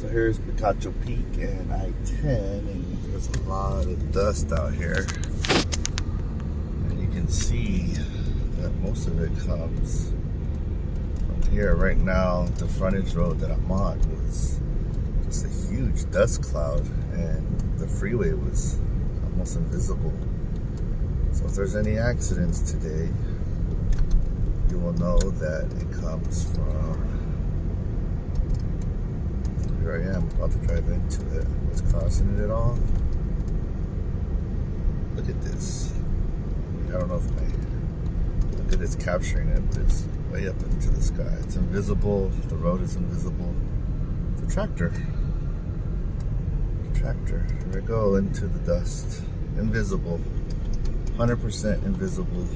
So here's Picacho Peak and I-10, and there's a lot of dust out here. And you can see that most of it comes from here. Right now, the frontage road that I'm on was just a huge dust cloud, and the freeway was almost invisible. So if there's any accidents today, you will know that it comes from, here I am about to drive into it. What's causing it all? Look at this. I don't know if look at it's capturing it, but it's way up into the sky. It's invisible, the road is invisible. It's a tractor. Tractor. Here I go into the dust. Invisible. 100% invisible.